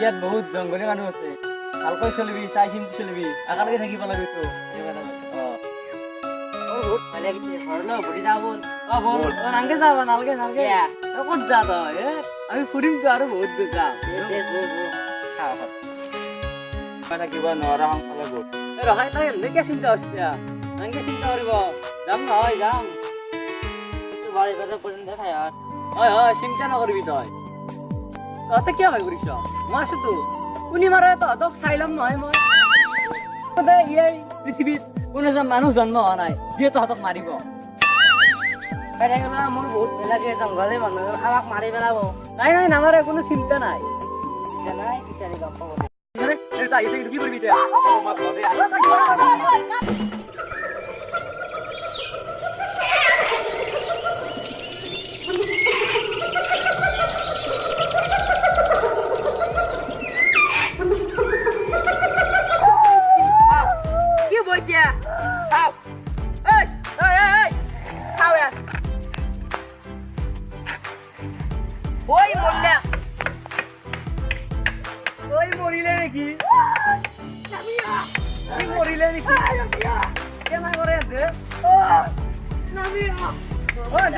ইয়াত বহুত জংগলী মানুহ আছে ভালকৈ চলিবি চাই চিন্তি চলিবি একেলগে থাকিব লাগে তো বহুত ভালে লাগিছে ঘৰলৈ ঘূৰি যাওঁ বল বল নালগে যাবা নালগে নালগে ক'ত যা তই আমি ফুৰিম তো আৰু বহুত দূৰ যাম কিবা নোৱাৰা সংসালে গ'ল ৰখাই তই এনেকে চিন্তা হৈছে এনেকে চিন্তা কৰিব যাম নহয় যাম বাড়ি বেলা পৰ্যন্ত খাই আৰ হয় হয় চিন্তা নকৰিবি তই তহঁতে কিয় ভয় কৰিছ মই আছো তো কোনে মাৰে তহঁতক চাই ল'ম নহয় মই এই পৃথিৱীত কোনো এজন মানুহ জন্ম হোৱা নাই যিয়ে তহঁতক মাৰিব মোৰ বহুত ভয় লাগে জংঘলে মানুহ আমাক মাৰি পেলাব নাই নাই নামাৰে কোনো চিন্তা নাই নাই কিতানি গম পাব কি কৰিবি এতিয়া কি বইতিয়া খাও এই এই এই খাও ইয়াত ওই মল্লা ওই মৰিলে নেকি মৰিলে নেকি কেনা কৰে আছে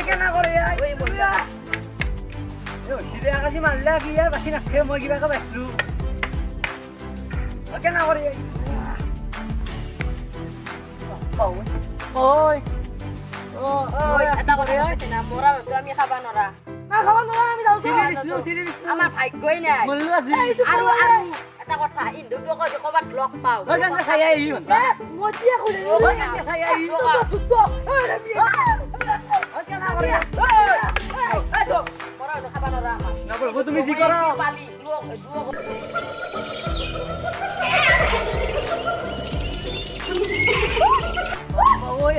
কেনা কৰে ওই মল্লা চিধে আকাশী মাৰিলে কি ইয়াৰ বাচি নাখে মই কিবাকে পাইছিলো কেনা কৰে ঐ ওই এটা কথা আছে না মোৰা বস্তু আমি খাবা নৰা আমাৰ ভাগ্যই নাই আৰু আৰু এটা কথা ইন্দুটো কবাত লগ পাও তুমি যি কৰা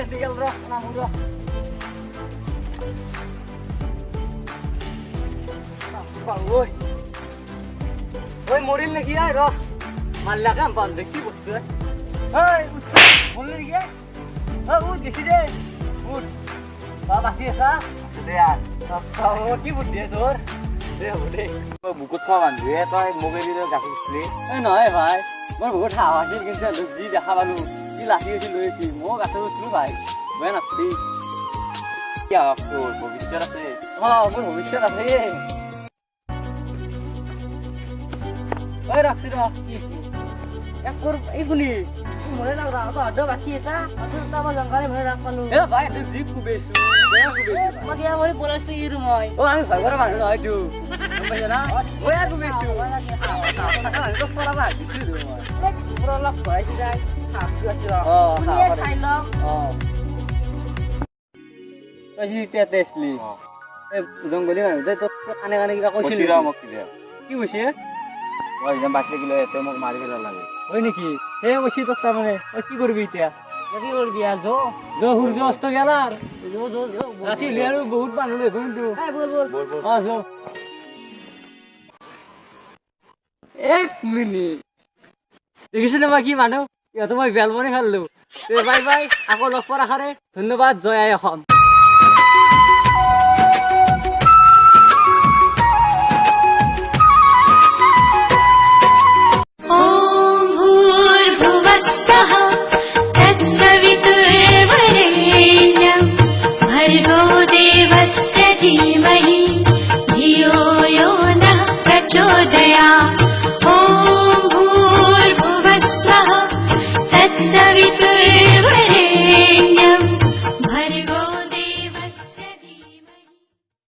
আজিকাল ৰ নামো ৰ ওই মরিল নাকি র মারলা কাম পান দেখি বস্তু বললি নাকি ও গেছি রে উঠ বাবা আসি আসা দে আর কি বুদ্ধি তোর দে বুদ্ধি বুকুত খোৱা মানুহে তই মোক এদিন গাখীৰ দিছিলি নহয় ভাই মোৰ বহুত হাঁহ আছিল কিন্তু যি দেখা পালো কি লাঠি উঠি লৈ আছি মই গাছৰ উঠিলো ভাই বেয়া নাছিল কি হওক তোৰ ভৱিষ্যত আছে মোৰ ভৱিষ্যত আছে ওই রাখছি রা এক কর এইগুলি মরে লাগ রা তো আড্ড বাকি এটা তো আমার জঙ্গলে মরে রাখ পালু এ ভাই তুই জি কুবেছু বেয়া কুবেছু আমাকে আমার বলেছ ইর মই ও আমি ভয় করে মানুষ নয় তুই বুঝছ না ওই আর কুবেছু তো পড়া ভাই কিছু দিও পুরো লক কইছি যাই খাচ্ছি আছে ও নিয়ে খাইলো কাজি তেতে আসলি এ জঙ্গলি মানুষ তো কানে কানে কিবা কইছিল কইছিলা মোক কি কইছে মই যেন বাচি গেলে এতে মোক মাৰি পেলাব লাগে হয় নেকি হে কইছি তো তার মানে কি করবি এতিয়া কি করবি আজ সূর্য অস্ত গেল আর জো রাতি লেয়ারও বহুত মানুষ লই কিন্তু এই বল আসো এক মিনিট দেখিছিলে মই কি মানুহ ইহঁতো মই বেল বনাই ফেললো বাই বাই আকৌ লগ পোৱাৰ আশাৰে ধন্যবাদ জয় আই অসম।